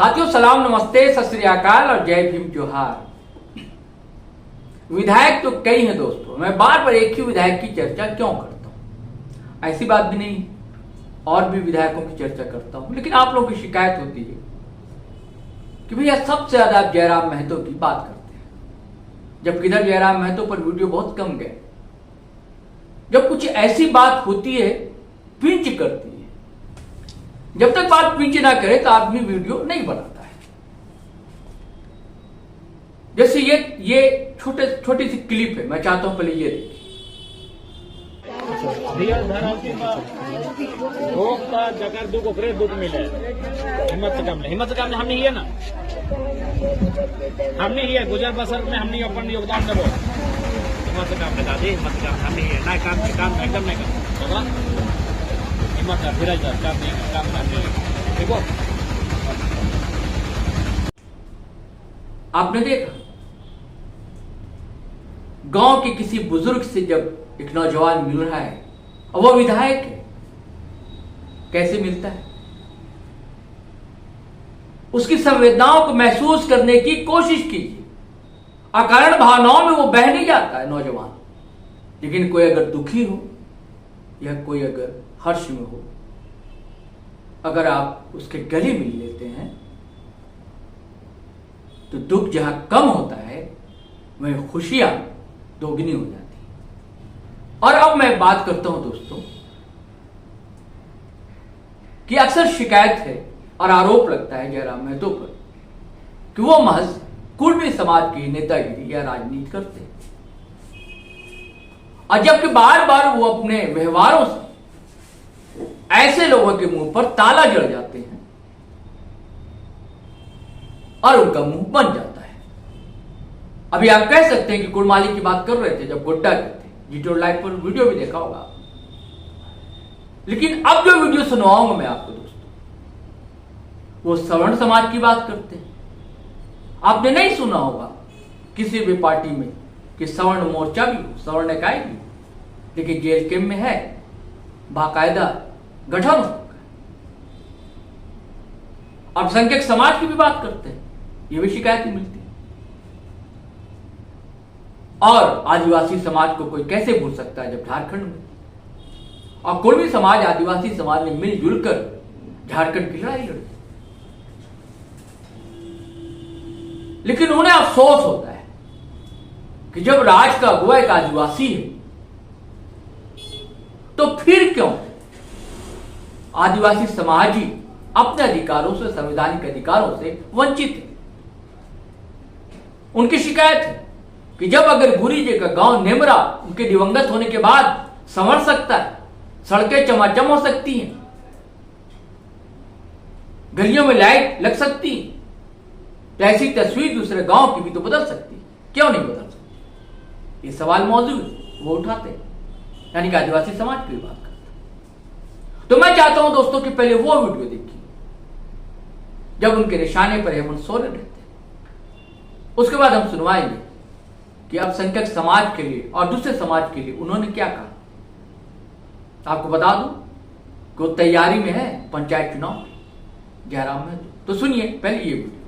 साथियों सलाम, नमस्ते, सत श्री अकाल और जय भीम जोहार। विधायक तो कई हैं दोस्तों, मैं बार बार एक ही विधायक की चर्चा क्यों करता हूं? ऐसी बात भी नहीं, और भी विधायकों की चर्चा करता हूं, लेकिन आप लोगों की शिकायत होती है कि भैया सबसे ज्यादा आप जयराम महतो की बात करते हैं, जबकि इधर जयराम महतो पर वीडियो बहुत कम गए। जब कुछ ऐसी बात होती है पिंच करती है, जब तक बात पिंच ना करे तो आदमी वीडियो नहीं बनाता है। जैसे ये छोटी सी क्लिप है, मैं चाहता हूं पहले ये देखिए। जगह दुख ओकरे दुख मिले, हिम्मत से काम हमने ये ना, हमने ये गुजर बसर में हमने अपन योगदान देवो। हिम्मत से काम लगा दे, हिम्मत से काम हमने ये ना काम एकदम नहीं कर हिम्मत का धीरज काम नहीं देखो। आपने देखा गांव के किसी बुजुर्ग से जब एक नौजवान मिल रहा है और वो विधायक है, कैसे मिलता है? उसकी संवेदनाओं को महसूस करने की कोशिश कीजिए। अकारण भावनाओं में वो बह नहीं जाता है नौजवान, लेकिन कोई अगर दुखी हो या कोई अगर हर्ष में हो, अगर आप उसके गले मिल लेते हैं तो दुख जहां कम होता है वहीं खुशियां दोगुनी हो जाती है। और अब मैं बात करता हूं दोस्तों कि अक्सर शिकायत है और आरोप लगता है जयराम महतो पर कि वो महज कुर्मी समाज की नेतागिरी या राजनीति करते हैं, और जबकि बार बार वो अपने व्यवहारों से ऐसे लोगों के मुंह पर ताला जड़ जाते हैं और उनका मुंह बन जाता है। अभी आप कह सकते हैं कि कुड़माली की बात कर रहे थे जब गोड्डा के थे, जीटो लाइव पर वीडियो भी देखा होगा, लेकिन अब जो वीडियो सुनवाऊंगा मैं आपको दोस्तों, वो सवर्ण समाज की बात करते हैं। आपने नहीं सुना होगा किसी भी पार्टी में कि सवर्ण मोर्चा भी हो, सवर्ण इकाई भी हो, लेकिन जेल कैंप में है बाकायदा गठन हो। अल्पसंख्यक समाज की भी बात करते हैं, ये भी शिकायतें मिलती है। और आदिवासी समाज को कोई कैसे भूल सकता है जब झारखंड में और कुर्मी समाज आदिवासी समाज ने मिलजुल कर झारखंड की लड़ाई लड़ी, लेकिन उन्हें अफसोस होता है कि जब राज का अगुवा एक आदिवासी है तो फिर क्यों आदिवासी समाज ही अपने अधिकारों से, संवैधानिक अधिकारों से वंचित है। उनकी शिकायत है कि जब अगर गुरी जी का गांव नेमरा उनके दिवंगत होने के बाद संवर सकता है, सड़कें चमाचम हो सकती हैं, गलियों में लाइट लग सकती है, तो ऐसी तस्वीर दूसरे गांव की भी तो बदल सकती है, क्यों नहीं बदल सकती? ये सवाल मौजूद है, वो उठाते हैं, यानी कि आदिवासी समाज की बात करते हैं। तो मैं चाहता हूं दोस्तों कि पहले वो वीडियो देखिए जब उनके निशाने पर हेमंत सोरेन रहते हैं, उसके बाद हम सुनवाएंगे कि अल्पसंख्यक समाज के लिए और दूसरे समाज के लिए उन्होंने क्या कहा। आपको बता दूं कि वो तैयारी में है पंचायत चुनाव जयराम महतो। तो सुनिए पहले ये वीडियो।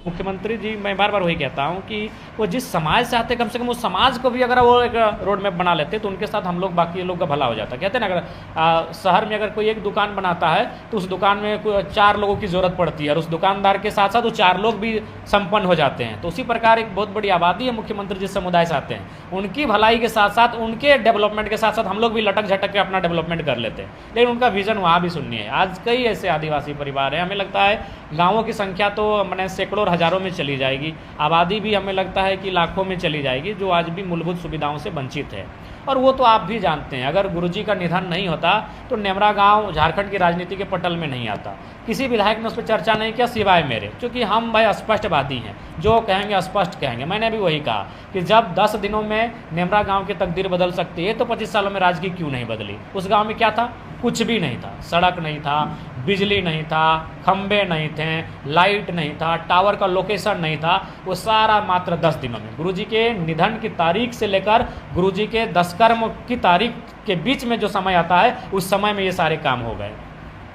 मुख्यमंत्री जी, मैं बार बार वही कहता हूं कि वो जिस समाज से आते, कम से कम उस समाज को भी अगर वो एक रोड मैप बना लेते तो उनके साथ हम लोग, बाकी लोग का भला हो जाता। कहते हैं ना, अगर शहर में अगर कोई एक दुकान बनाता है तो उस दुकान में 4 लोगों की जरूरत पड़ती है, और उस दुकानदार के साथ साथ वो 4 लोग भी संपन्न हो जाते हैं। तो उसी प्रकार एक बहुत बड़ी आबादी है मुख्यमंत्री जिस समुदाय से आते हैं, उनकी भलाई के साथ साथ, उनके डेवलपमेंट के साथ साथ हम लोग भी लटक झटक के अपना डेवलपमेंट कर लेते हैं, लेकिन उनका विजन वहाँ भी सुननी है। आज कई ऐसे आदिवासी परिवार हैं, हमें लगता है गाँवों की संख्या तो मैंने सैकड़ों हजारों में चली जाएगी, आबादी भी हमें लगता है कि लाखों में चली जाएगी, जो आज भी मूलभूत सुविधाओं से वंचित है। और वो तो आप भी जानते हैं, अगर गुरुजी का निधन नहीं होता तो नेमरा गांव झारखंड की राजनीति के पटल में नहीं आता। किसी विधायक ने उस पर चर्चा नहीं किया सिवाय मेरे, क्योंकि हम भाई स्पष्टवादी हैं, जो कहेंगे स्पष्ट कहेंगे। मैंने भी वही कहा कि जब 10 दिनों में नेमरा गांव की तकदीर बदल सकती है तो 25 सालों में राजनीति क्यों नहीं बदली? उस गांव में क्या था? कुछ भी नहीं था, सड़क नहीं था, बिजली नहीं था, खंबे नहीं थे, लाइट नहीं था, टावर का लोकेशन नहीं था। वो सारा मात्र 10 दिनों में, गुरुजी के निधन की तारीख से लेकर गुरुजी के दशकर्म की तारीख के बीच में जो समय आता है, उस समय में ये सारे काम हो गए।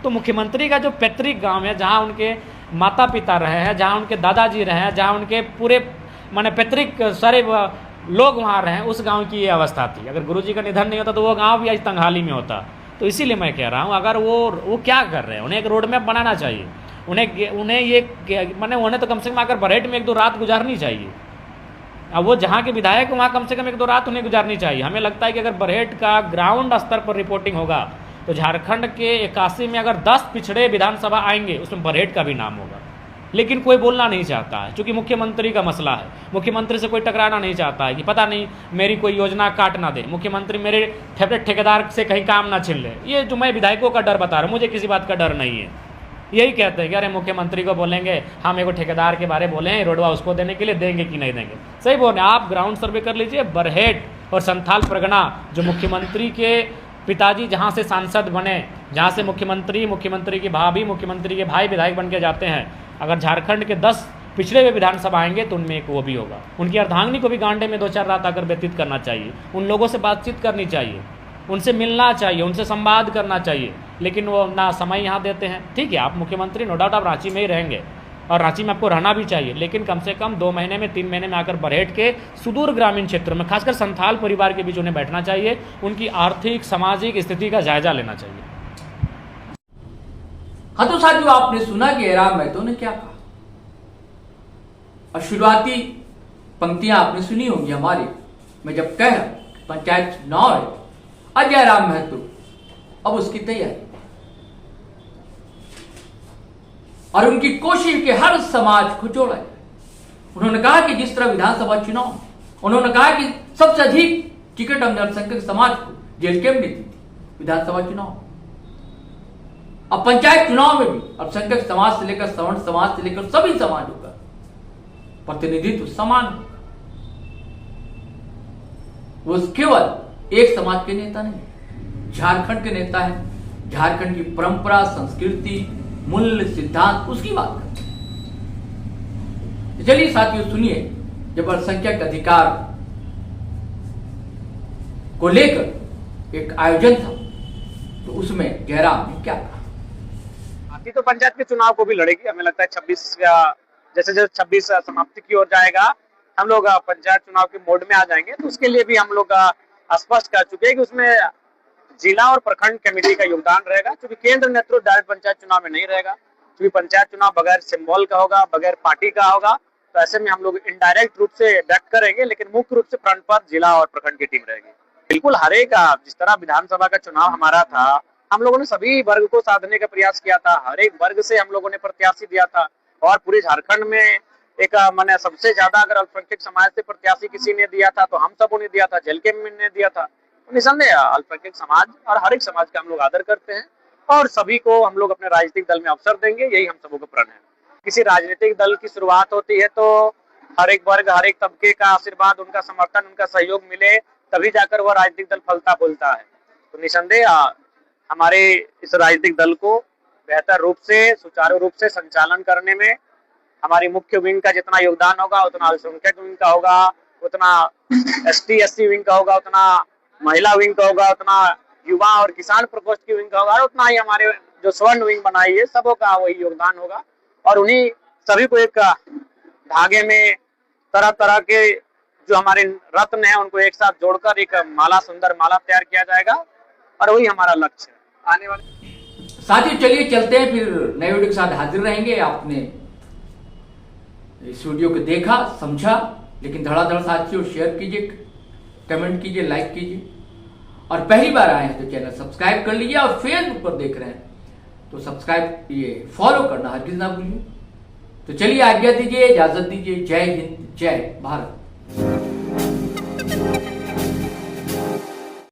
तो मुख्यमंत्री का जो पैतृक गांव है, जहां उनके माता पिता रहे हैं, जहाँ उनके दादाजी रहे हैं, जहाँ उनके पूरे माने पैतृक सारे लोग वहाँ रहे हैं, उस गांव की ये अवस्था थी। अगर गुरुजी का निधन नहीं होता तो वो गांव भी आज तंगहाली में होता। तो इसीलिए मैं कह रहा हूँ, अगर वो क्या कर रहे हैं, उन्हें एक रोड मैप बनाना चाहिए। उन्हें ये माने उन्हें तो कम से कम आकर बरहेट में 1-2 रात गुजारनी चाहिए। अब वो जहाँ के विधायक वहाँ कम से कम 1-2 रात उन्हें गुजारनी चाहिए। हमें लगता है कि अगर बरहेट का ग्राउंड स्तर पर रिपोर्टिंग होगा तो झारखंड के 81 में अगर 10 पिछड़े विधानसभा आएंगे उसमें बरहेट का भी नाम होगा। लेकिन कोई बोलना नहीं चाहता है, क्योंकि मुख्यमंत्री का मसला है। मुख्यमंत्री से कोई टकराना नहीं चाहता है कि पता नहीं मेरी कोई योजना काट ना दे, मुख्यमंत्री मेरे फेवरेट ठेकेदार से कहीं काम ना छीन ले। ये जो मैं विधायकों का डर बता रहा हूँ, मुझे किसी बात का डर नहीं है। यही कहते हैं कि अरे मुख्यमंत्री को बोलेंगे हम एगो ठेकेदार के बारे बोले हैं, रोडवा उसको देने के लिए, देंगे कि नहीं देंगे। सही बोल रहे हैं आप, ग्राउंड सर्वे कर लीजिए। बरहेट और संथाल परगना जो मुख्यमंत्री के पिताजी जहाँ से सांसद बने, जहाँ से मुख्यमंत्री की भाभी, मुख्यमंत्री के भाई विधायक बन के जाते हैं, अगर झारखंड के 10 पिछड़े हुए विधानसभा आएंगे तो उनमें एक वो भी होगा। उनकी अर्धांगिनी को भी गांडे में 2-4 रात आकर व्यतीत करना चाहिए, उन लोगों से बातचीत करनी चाहिए, उनसे मिलना चाहिए, उनसे संवाद करना चाहिए। लेकिन वो ना समय यहाँ देते हैं। ठीक है, आप मुख्यमंत्री नो डाउट आप रांची में ही रहेंगे और रांची में आपको रहना भी चाहिए, लेकिन कम से कम 2 महीने में 3 महीने में आकर बरहेट के सुदूर ग्रामीण क्षेत्रों में, खासकर संथाल परिवार के बीच उन्हें बैठना चाहिए, उनकी आर्थिक सामाजिक स्थिति का जायजा लेना चाहिए। हाँ तो साथियों, आपने सुना कि जयराम महतो ने क्या कहा और शुरुआती पंक्तियां आपने सुनी होंगी हमारी। मैं जब कह पंचायत चुनाव है और जयराम महतो अब उसकी तैयारी और उनकी कोशिश के हर समाज को जोड़ा जाए। उन्होंने कहा कि जिस तरह विधानसभा चुनाव, उन्होंने कहा कि सबसे अधिक टिकट हमने अल्पसंख्यक समाज को जेल में दी थी विधानसभा चुनाव। अब पंचायत चुनाव में भी अल्पसंख्यक समाज से लेकर सवर्ण समाज से लेकर सभी समाजों का प्रतिनिधित्व समान। वो केवल एक समाज के नेता नहीं, झारखंड के नेता है। झारखंड की परंपरा, संस्कृति, मूल्य, सिद्धांत, उसकी बात करते हैं। चलिए साथियों सुनिए, जब अल्पसंख्यक अधिकार को लेकर एक आयोजन था तो उसमें जयराम ने क्या कहा। पार्टी तो पंचायत के चुनाव को भी लड़ेगी। हमें लगता है 26 या जैसे 26 समाप्ति की ओर जाएगा, हम लोग पंचायत चुनाव के मोड में आ जाएंगे। तो उसके लिए भी हम लोग स्पष्ट कर चुके हैं कि उसमें जिला और प्रखंड कमेटी का योगदान रहेगा, क्योंकि केंद्र नेतृत्व डायरेक्ट पंचायत चुनाव में नहीं रहेगा। क्योंकि पंचायत चुनाव बगैर सिंबल का होगा, बगैर पार्टी का होगा, तो ऐसे में हम लोग इनडायरेक्ट रूप से बैक करेंगे, लेकिन मुख्य रूप से फ्रंट पर जिला और प्रखंड की टीम रहेगी। बिल्कुल हर एक, जिस तरह विधानसभा का चुनाव हमारा था, हम लोगों ने सभी वर्ग को साधने का प्रयास किया था, हर एक वर्ग से हम लोगों ने प्रत्याशी दिया था। और पूरे झारखंड में एक मैंने सबसे ज्यादा अगर अल्पसंख्यक समाज से प्रत्याशी किसी ने दिया था तो हम सबों ने दिया था, जेलके में ने दिया था। तो निसंदेह अल्पसंख्यक समाज और हर एक समाज का हम लोग आदर करते हैं और सभी को हम लोग अपने राजनीतिक दल में अवसर देंगे, यही हम सबों का प्रण है। किसी राजनीतिक दल की शुरुआत होती है तो हर एक वर्ग, हर एक तबके का आशीर्वाद, उनका समर्थन, उनका सहयोग मिले, तभी जाकर वह राजनीतिक दल फलता फूलता है। तो निसंदेह हमारे इस राजनीतिक दल को बेहतर रूप से, सुचारू रूप से संचालन करने में हमारी मुख्य विंग का जितना योगदान होगा, उतना अल्पसंख्यक विंग का होगा, उतना ST/SC विंग का होगा, उतना महिला विंग का होगा, उतना युवा और किसान प्रकोष्ठ की विंग का होगा, और उतना ही हमारे जो स्वर्ण विंग बनाई है सबों का वही योगदान होगा। और उन्हीं सभी को एक धागे में तरह तरह के जो हमारे रत्न हैं उनको एक साथ जोड़कर एक माला, सुंदर माला तैयार किया जाएगा, और वही हमारा लक्ष्य है आने वाले। साथियों चलिए चलते हैं, फिर नए वीडियो के साथ हाजिर रहेंगे। आपने इस वीडियो को देखा, समझा, लेकिन धड़ाधड़ साथियों शेयर कीजिए, कमेंट कीजिए, लाइक कीजिए, और पहली बार आए हैं तो चैनल सब्सक्राइब कर लीजिए, और फेसबुक पर देख रहे हैं तो सब्सक्राइब, ये फॉलो करना हरगिज ना भूलिए। तो चलिए आज्ञा दीजिए, इजाजत दीजिए। जय हिंद, जय भारत।